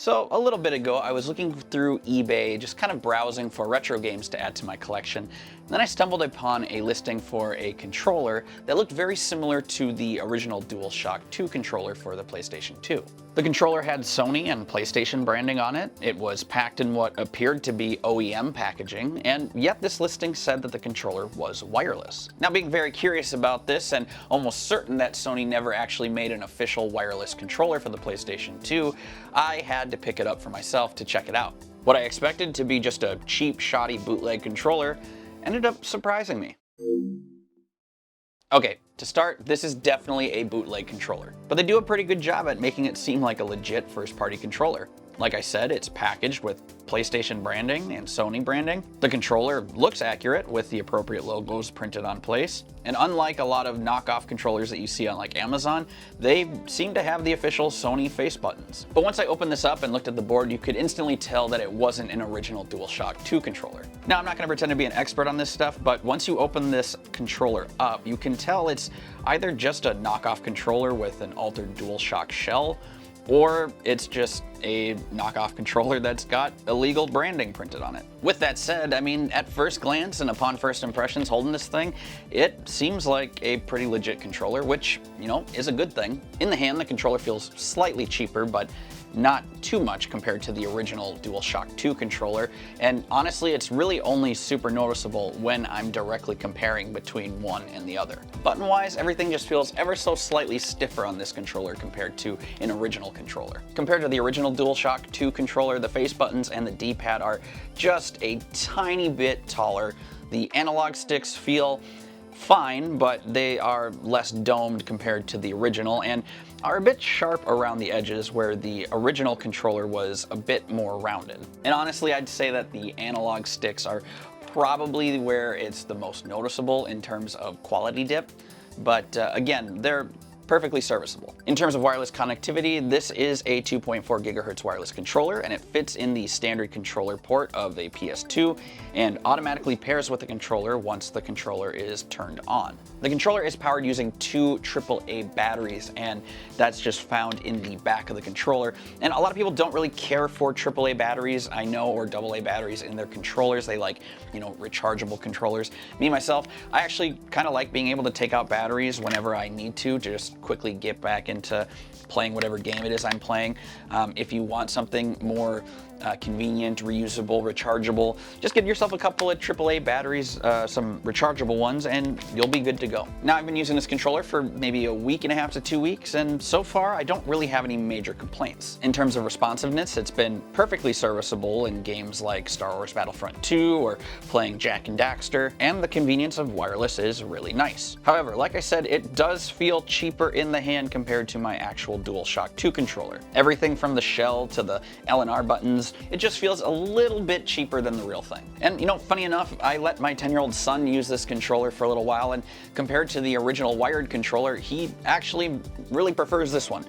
So a little bit ago, I was looking through eBay, just kind of browsing for retro games to add to my collection. And then I stumbled upon a listing for a controller that looked very similar to the original DualShock 2 controller for the PlayStation 2. The controller had Sony and PlayStation branding on it. It was packed in what appeared to be OEM packaging, and yet this listing said that the controller was wireless. Now, being very curious about this and almost certain that Sony never actually made an official wireless controller for the PlayStation 2, I had to pick it up for myself to check it out. What I expected to be just a cheap, shoddy bootleg controller ended up surprising me. Okay, to start, this is definitely a bootleg controller, but they do a pretty good job at making it seem like a legit first-party controller. Like I said, it's packaged with PlayStation branding and Sony branding. The controller looks accurate with the appropriate logos printed on place. And unlike a lot of knockoff controllers that you see on like Amazon, they seem to have the official Sony face buttons. But once I opened this up and looked at the board, you could instantly tell that it wasn't an original DualShock 2 controller. Now, I'm not going to pretend to be an expert on this stuff, but once you open this controller up, you can tell it's either just a knockoff controller with an altered DualShock shell, or it's just a knockoff controller that's got illegal branding printed on it. With that said, I mean, at first glance and upon first impressions holding this thing, it seems like a pretty legit controller, which, you know, is a good thing. In the hand, the controller feels slightly cheaper, but not too much compared to the original DualShock 2 controller, and honestly, it's really only super noticeable when I'm directly comparing between one and the other. Button-wise, everything just feels ever so slightly stiffer on this controller compared to an original controller. Compared to the original DualShock 2 controller, the face buttons and the D-pad are just a tiny bit taller. The analog sticks feel fine, but they are less domed compared to the original and are a bit sharp around the edges where the original controller was a bit more rounded. And honestly, I'd say that the analog sticks are probably where it's the most noticeable in terms of quality dip, but again, they're perfectly serviceable. In terms of wireless connectivity, this is a 2.4 gigahertz wireless controller, and it fits in the standard controller port of a PS2 and automatically pairs with the controller once the controller is turned on. The controller is powered using two AAA batteries, and that's just found in the back of the controller. And a lot of people don't really care for AAA batteries, I know, or AA batteries in their controllers. They like, you know, rechargeable controllers. Me, myself, I actually kind of like being able to take out batteries whenever I need to just quickly get back into playing whatever game it is I'm playing. If you want something more convenient, reusable, rechargeable, just get yourself a couple of AAA batteries, some rechargeable ones, and you'll be good to go. Now, I've been using this controller for maybe a week and a half to 2 weeks, and so far I don't really have any major complaints. In terms of responsiveness, it's been perfectly serviceable in games like Star Wars Battlefront 2 or playing Jak and Daxter, and the convenience of wireless is really nice. However, like I said, it does feel cheaper in the hand compared to my actual DualShock 2 controller. Everything from the shell to the L and R buttons, it just feels a little bit cheaper than the real thing. And you know, funny enough, I let my 10-year-old son use this controller for a little while, and compared to the original wired controller, he actually really prefers this one.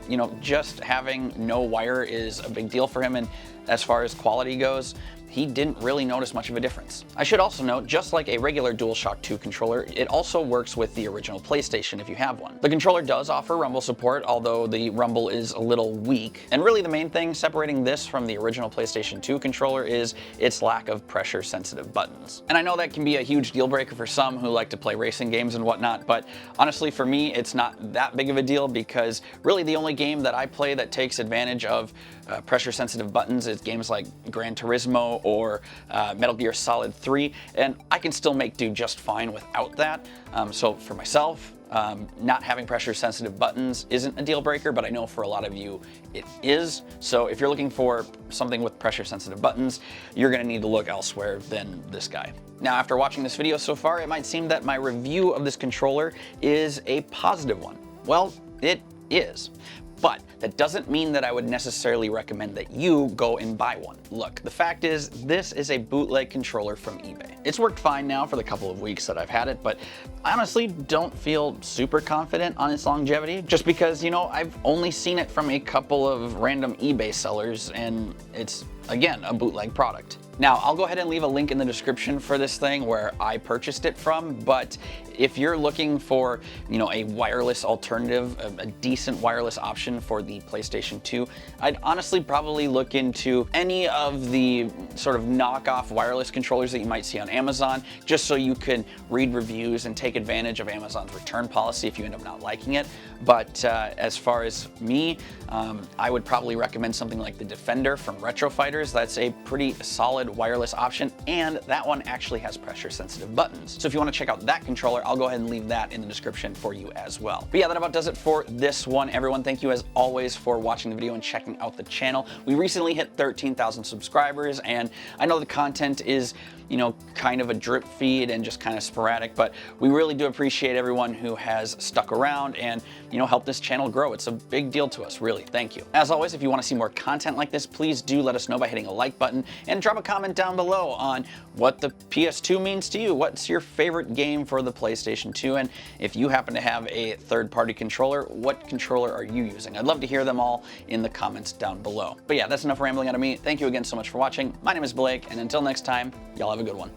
You know, just having no wire is a big deal for him, and as far as quality goes, he didn't really notice much of a difference. I should also note, just like a regular DualShock 2 controller, it also works with the original PlayStation if you have one. The controller does offer rumble support, although the rumble is a little weak. And really the main thing separating this from the original PlayStation 2 controller is its lack of pressure-sensitive buttons. And I know that can be a huge deal breaker for some who like to play racing games and whatnot, but honestly for me, it's not that big of a deal because really the only game that I play that takes advantage of pressure-sensitive buttons is games like Gran Turismo or Metal Gear Solid 3, and I can still make do just fine without that. So for myself, not having pressure-sensitive buttons isn't a deal breaker, but I know for a lot of you it is. So if you're looking for something with pressure-sensitive buttons, you're going to need to look elsewhere than this guy. Now, after watching this video so far, it might seem that my review of this controller is a positive one. Well, it is. But that doesn't mean that I would necessarily recommend that you go and buy one. Look, the fact is, this is a bootleg controller from eBay. It's worked fine now for the couple of weeks that I've had it, but I honestly don't feel super confident on its longevity, just because, you know, I've only seen it from a couple of random eBay sellers, and it's again, a bootleg product. Now, I'll go ahead and leave a link in the description for this thing where I purchased it from, but if you're looking for, a wireless alternative, a decent wireless option for the PlayStation 2, I'd honestly probably look into any of the sort of knockoff wireless controllers that you might see on Amazon, just so you can read reviews and take advantage of Amazon's return policy if you end up not liking it. But as far as me, I would probably recommend something like the Defender from Retro Fighters. That's a pretty solid wireless option, and that one actually has pressure sensitive buttons. So if you want to check out that controller, I'll go ahead and leave that in the description for you as well. But yeah, that about does it for this one, everyone. Thank you as always for watching the video and checking out the channel. We recently hit 13,000 subscribers, and I know the content is kind of a drip feed and just kind of sporadic, but we really do appreciate everyone who has stuck around and helped this channel grow. It's a big deal to us, really. Thank you. As always, if you want to see more content like this, please do let us know by hitting a like button and drop a comment down below on what the PS2 means to you. What's your favorite game for the PlayStation 2? And if you happen to have a third-party controller, what controller are you using? I'd love to hear them all in the comments down below. But yeah, that's enough rambling out of me. Thank you again so much for watching. My name is Blake, and until next time, y'all have a good one.